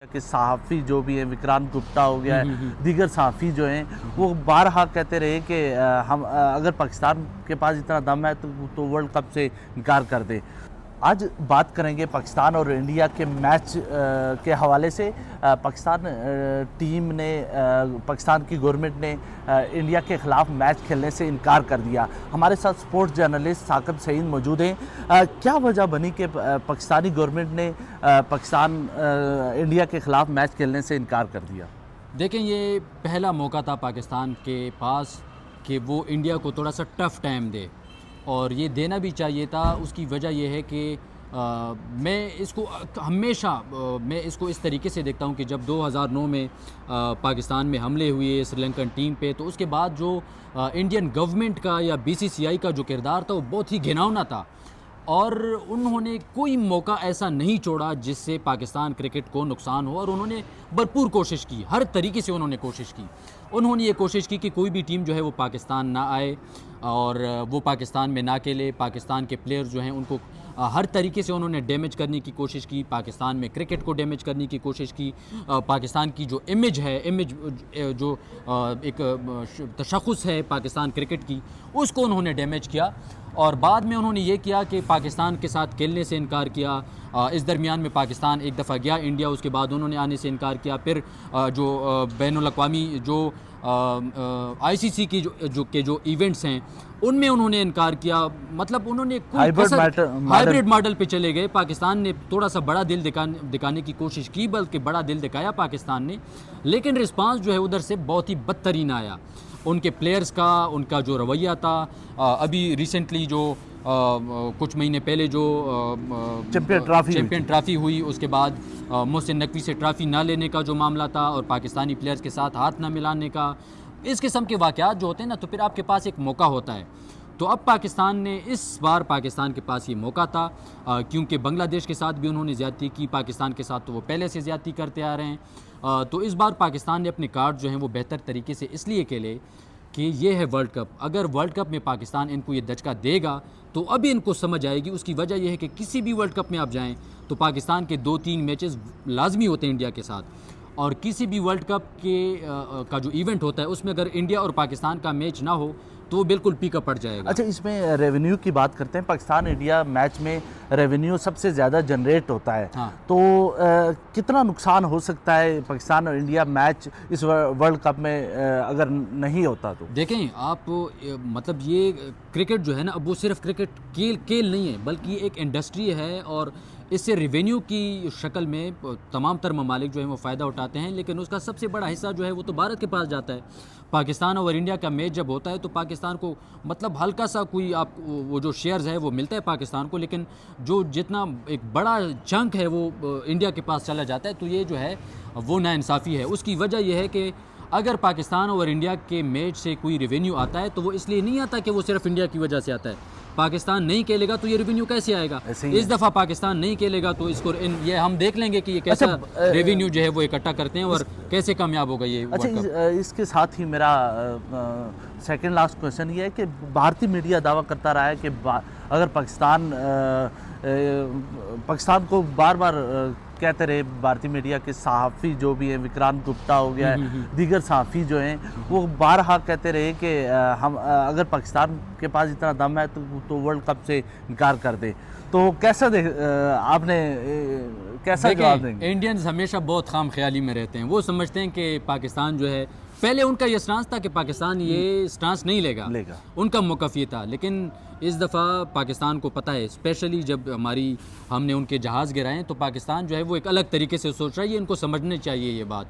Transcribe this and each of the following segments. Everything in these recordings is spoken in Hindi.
कि सहाफ़ी जो भी हैं, विक्रांत गुप्ता हो गया हुँ, है, हुँ, हुँ। दीगर सहाफ़ी जो हैं, वो बारहा कहते रहे कि अगर पाकिस्तान के पास इतना दम है तो वर्ल्ड कप से इनकार कर दे। आज बात करेंगे पाकिस्तान और इंडिया के मैच के हवाले से। पाकिस्तान टीम ने पाकिस्तान की गवर्नमेंट ने इंडिया के ख़िलाफ़ मैच खेलने से इनकार कर दिया। हमारे साथ स्पोर्ट्स जर्नलिस्ट साकिब सईद मौजूद हैं। क्या वजह बनी कि पाकिस्तानी गवर्नमेंट ने इंडिया के ख़िलाफ़ मैच खेलने से इनकार कर दिया? देखें, ये पहला मौका था पाकिस्तान के पास कि वो इंडिया को थोड़ा-सा टफ़ टाइम दे, और ये देना भी चाहिए था। उसकी वजह ये है कि मैं इसको हमेशा मैं इसको इस तरीके से देखता हूँ कि जब 2009 में पाकिस्तान में हमले हुए श्रीलंकन टीम पे, तो उसके बाद जो इंडियन गवर्नमेंट का या बीसीसीआई का जो किरदार था वो बहुत ही घिनौना था, और उन्होंने कोई मौका ऐसा नहीं छोड़ा जिससे पाकिस्तान क्रिकेट को नुकसान हो, और उन्होंने भरपूर कोशिश की, हर तरीके से उन्होंने कोशिश की। उन्होंने ये कोशिश की कि कोई भी टीम जो है वो पाकिस्तान ना आए, और वो पाकिस्तान में ना खेले। पाकिस्तान के प्लेयर्स जो हैं उनको हर तरीके से उन्होंने डैमेज करने की कोशिश की, पाकिस्तान में क्रिकेट को डैमेज करने की कोशिश की। पाकिस्तान की जो इमेज है, जो एक तशख़्ख़ुस है पाकिस्तान क्रिकेट की, उसको उन्होंने डैमेज किया। और बाद में उन्होंने ये किया कि पाकिस्तान के साथ खेलने से इनकार किया। इस दरमियान में पाकिस्तान एक दफ़ा गया इंडिया, उसके बाद उन्होंने आने से इनकार किया। फिर जो बैनुल अक़वामी जो आईसीसी की जो इवेंट्स हैं उनमें उन्होंने इनकार किया। मतलब उन्होंने हाइब्रिड मॉडल पे चले गए। पाकिस्तान ने थोड़ा सा बड़ा दिल दिखाने की कोशिश की, बल्कि बड़ा दिल दिखाया पाकिस्तान ने, लेकिन रिस्पांस जो है उधर से बहुत ही बदतरीन आया। उनके प्लेयर्स का, उनका जो रवैया था, अभी रिसेंटली जो कुछ महीने पहले जो चैम्पियन ट्रॉफ़ी हुई, उसके बाद मोहसिन नकवी से ट्रॉफ़ी ना लेने का जो मामला था, और पाकिस्तानी प्लेयर्स के साथ हाथ ना मिलाने का, इस किस्म के वाक़यात जो होते हैं ना, तो फिर आपके पास एक मौका होता है। तो अब पाकिस्तान ने, इस बार पाकिस्तान के पास ये मौका था, क्योंकि बांग्लादेश के साथ भी उन्होंने ज़्यादती की, पाकिस्तान के साथ तो वो पहले से ज़्यादती करते आ रहे हैं। तो इस बार पाकिस्तान ने अपने कार्ड जो हैं वो बेहतर तरीके से इसलिए खेले कि ये है वर्ल्ड कप। अगर वर्ल्ड कप में पाकिस्तान इनको ये दचका देगा तो अभी इनको समझ आएगी। उसकी वजह यह है कि किसी भी वर्ल्ड कप में आप जाएँ तो पाकिस्तान के 2-3 मैचेस लाजमी होते हैं इंडिया के साथ, और किसी भी वर्ल्ड कप का जो इवेंट होता है उसमें अगर इंडिया और पाकिस्तान का मैच ना हो तो वो बिल्कुल पीका पड़ जाएगा। अच्छा, इसमें रेवेन्यू की बात करते हैं। पाकिस्तान इंडिया मैच में रेवेन्यू सबसे ज़्यादा जनरेट होता है। हाँ। तो कितना नुकसान हो सकता है पाकिस्तान और इंडिया मैच इस वर्ल्ड कप में अगर नहीं होता तो? देखें आप, मतलब ये क्रिकेट जो है ना, अब वो सिर्फ क्रिकेट खेल नहीं है, बल्कि एक इंडस्ट्री है, और इससे रेवेन्यू की शक्ल में तमाम तर ममालिक जो हैं वो फ़ायदा उठाते हैं, लेकिन उसका सबसे बड़ा हिस्सा जो है वो तो भारत के पास जाता है। पाकिस्तान और इंडिया का मैच जब होता है तो पाकिस्तान को मतलब हल्का सा कोई आप वो जो शेयर्स है वो मिलता है पाकिस्तान को, लेकिन जो जितना एक बड़ा चंक है वो इंडिया के पास चला जाता है। तो ये जो है वो नाइंसाफ़ी है। उसकी वजह यह है कि अगर पाकिस्तान और इंडिया के मैच से कोई रेवेन्यू आता है तो वो इसलिए नहीं आता कि वो सिर्फ इंडिया की वजह से आता है। पाकिस्तान नहीं खेलेगा तो ये रेवेन्यू कैसे आएगा? इस दफ़ा पाकिस्तान नहीं खेलेगा तो इसको ये हम देख लेंगे कि ये कैसा रेवेन्यू जो है वो इकट्ठा करते हैं और कैसे कामयाब होगा ये। अच्छा, इसके साथ ही मेरा सेकंड लास्ट क्वेश्चन ये है कि भारतीय मीडिया दावा करता रहा है कि अगर पाकिस्तान को बार बार कहते रहे भारतीय मीडिया के सहाफ़ी जो भी हैं, विक्रांत गुप्ता हो गया है, दीगर सहाफ़ी जो हैं, वो बारहा कहते रहे कि अगर पाकिस्तान के पास इतना दम है तो वर्ल्ड कप से इनकार कर दे। तो कैसा आपने कैसा जवाब देंगे? इंडियंस हमेशा बहुत खाम ख्याली में रहते हैं। वो समझते हैं कि पाकिस्तान जो है, पहले उनका ये स्टांस था कि पाकिस्तान ये स्टांस नहीं लेगा, उनका मौक़िफ़ ये था। लेकिन इस दफ़ा पाकिस्तान को पता है, स्पेशली जब हमने उनके जहाज़ गिराए, तो पाकिस्तान जो है वो एक अलग तरीके से सोच रहा है। ये इनको समझने चाहिए ये बात,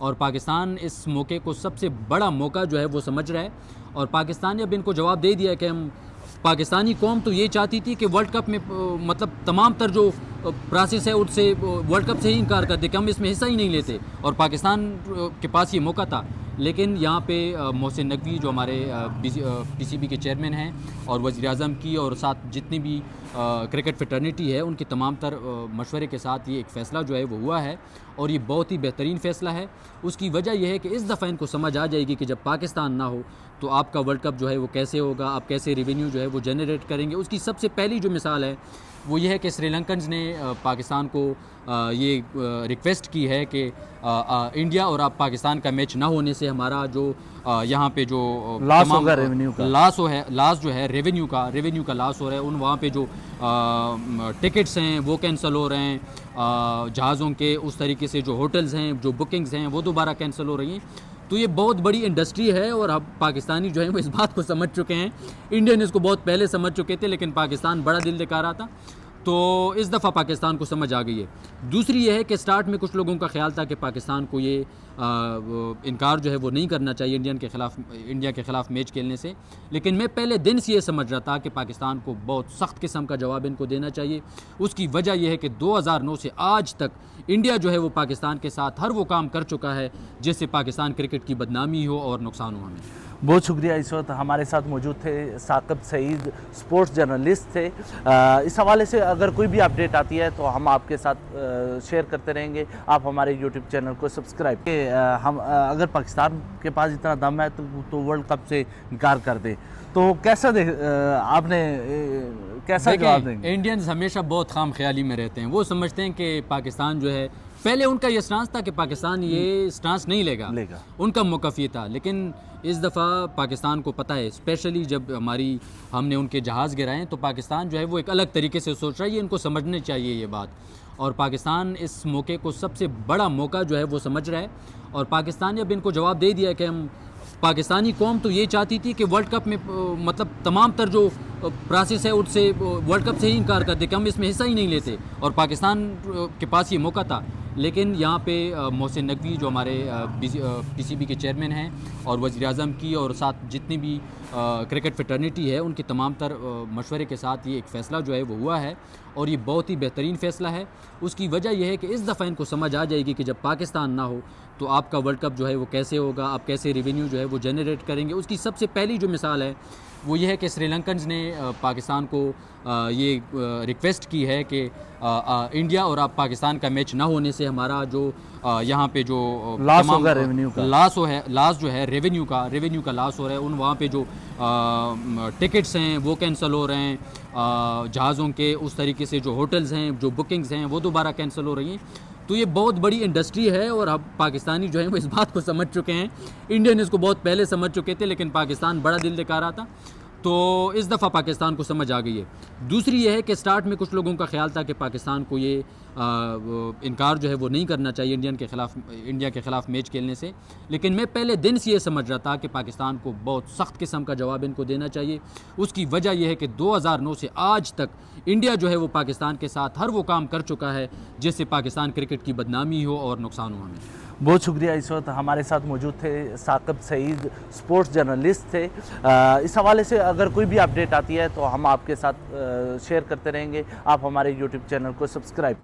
और पाकिस्तान इस मौके को सबसे बड़ा मौका जो है वो समझ रहा है। और पाकिस्तान ने अब इनको जवाब दे दिया है कि हम, पाकिस्तानी कौम तो ये चाहती थी कि वर्ल्ड कप में मतलब तमाम तर जो प्रोसेस है उससे वर्ल्ड कप से ही इनकार कर दे कि हम इसमें हिस्सा ही नहीं लेते, और पाकिस्तान के पास ये मौका था। लेकिन यहाँ पे मोहसिन नकवी जो हमारे पीसीबी के चेयरमैन हैं, और वज़ीर आज़म की और साथ जितनी भी क्रिकेट फ्रेटर्निटी है उनके तमाम तर मशवरे के साथ ये एक फ़ैसला जो है वो हुआ है और ये बहुत ही बेहतरीन फ़ैसला है। उसकी वजह यह है कि इस दफ़ा इनको समझ आ जाएगी कि जब पाकिस्तान ना हो तो आपका वर्ल्ड कप जो है वो कैसे होगा, आप कैसे रेवेन्यू जो है वो जनरेट करेंगे। उसकी सबसे पहली जो मिसाल है वो ये है कि श्रीलंकन्स ने पाकिस्तान को ये रिक्वेस्ट की है कि इंडिया और आप पाकिस्तान का मैच ना होने से हमारा जो यहाँ पे जो लॉस होगा रेवेन्यू का, लॉस जो है रेवेन्यू का लॉस हो रहा है। उन वहाँ पे जो टिकट्स हैं वो कैंसिल हो रहे हैं, जहाज़ों के उस तरीके से जो होटल्स हैं, जो बुकिंग्स हैं वो दोबारा कैंसिल हो रही हैं। तो ये बहुत बड़ी इंडस्ट्री है और अब पाकिस्तानी जो है वो इस बात को समझ चुके हैं। इंडियन इसको बहुत पहले समझ चुके थे लेकिन पाकिस्तान बड़ा दिल दिखा रहा था, तो इस दफ़ा पाकिस्तान को समझ आ गई है। दूसरी ये है कि स्टार्ट में कुछ लोगों का ख्याल था कि पाकिस्तान को ये इनकार जो है वो नहीं करना चाहिए इंडिया के ख़िलाफ़ मैच खेलने से, लेकिन मैं पहले दिन से ये समझ रहा था कि पाकिस्तान को बहुत सख्त किस्म का जवाब इनको देना चाहिए। उसकी वजह यह है कि 2009 से आज तक इंडिया जो है वो पाकिस्तान के साथ हर वो काम कर चुका है जिससे पाकिस्तान क्रिकेट की बदनामी हो और नुकसान हो हमें। बहुत शुक्रिया। इस वक्त हमारे साथ मौजूद थे साकिब सईद, स्पोर्ट्स जर्नलिस्ट थे। इस हवाले से अगर कोई भी अपडेट आती है तो हम आपके साथ शेयर करते रहेंगे। आप हमारे यूट्यूब चैनल को सब्सक्राइब हम अगर पाकिस्तान के पास इतना दम है तो वर्ल्ड कप से इनकार कर दे तो कैसा आपने कैसा जवाब देंगे? इंडियंस हमेशा बहुत खाम ख्याली में रहते हैं। वो समझते हैं कि पाकिस्तान जो है, पहले उनका ये स्टांस था कि पाकिस्तान ये स्टांस नहीं लेगा, उनका मौक़िफ़ ये था। लेकिन इस दफ़ा पाकिस्तान को पता है, स्पेशली जब हमने उनके जहाज़ गिराए तो पाकिस्तान जो है वो एक अलग तरीके से सोच रहा है। ये इनको समझनी चाहिए ये बात, और पाकिस्तान इस मौके को सबसे बड़ा मौका जो है वो समझ रहा है। और पाकिस्तान ने अब इनको जवाब दे दिया कि हम पाकिस्तानी कौम तो ये चाहती थी कि वर्ल्ड कप में मतलब तमाम तर जो प्रोसेस है उससे वर्ल्ड कप से ही इनकार कर दे कि हम इसमें हिस्सा ही नहीं लेते, और पाकिस्तान के पास ये मौका था। लेकिन यहाँ पे मोहसिन नकवी जो हमारे पीसीबी के चेयरमैन हैं और वज़ीर-ए-आज़म की और साथ जितनी भी क्रिकेट फ्रेटर्निटी है उनके तमाम तर मशवरे के साथ ये एक फ़ैसला जो है वो हुआ है और ये बहुत ही बेहतरीन फ़ैसला है। उसकी वजह यह है कि इस दफ़ा इनको समझ आ जाएगी कि जब पाकिस्तान ना हो तो आपका वर्ल्ड कप जो है वो कैसे होगा, आप कैसे रेवेन्यू जो है वो जनरेट करेंगे। उसकी सबसे पहली जो मिसाल है वो ये है कि श्रीलंकन्स ने पाकिस्तान को ये रिक्वेस्ट की है कि इंडिया और आप पाकिस्तान का मैच ना होने से हमारा जो यहाँ पे जो लॉस होगा रेवेन्यू का, लॉस जो है रेवेन्यू का लॉस हो रहा है। उन वहाँ पे जो टिकट्स हैं वो कैंसिल हो रहे हैं, जहाज़ों के उस तरीके से जो होटल्स हैं, जो बुकिंग्स हैं वो दोबारा कैंसिल हो रही हैं। तो ये बहुत बड़ी इंडस्ट्री है और अब पाकिस्तानी जो है वो इस बात को समझ चुके हैं। इंडियन इसको बहुत पहले समझ चुके थे लेकिन पाकिस्तान बड़ा दिल दिखा रहा था, तो इस दफ़ा पाकिस्तान को समझ आ गई है। दूसरी ये है कि स्टार्ट में कुछ लोगों का ख्याल था कि पाकिस्तान को ये इनकार जो है वो नहीं करना चाहिए इंडिया के ख़िलाफ़ मैच खेलने से, लेकिन मैं पहले दिन से ये समझ रहा था कि पाकिस्तान को बहुत सख्त किस्म का जवाब इनको देना चाहिए। उसकी वजह यह है कि 2009 से आज तक इंडिया जो है वो पाकिस्तान के साथ हर वो काम कर चुका है जिससे पाकिस्तान क्रिकेट की बदनामी हो और नुकसान हो हमें। बहुत शुक्रिया। इस वक्त हमारे साथ मौजूद थे साकिब सईद, स्पोर्ट्स जर्नलिस्ट थे। इस हवाले से अगर कोई भी अपडेट आती है तो हम आपके साथ शेयर करते रहेंगे। आप हमारे यूट्यूब चैनल को सब्सक्राइब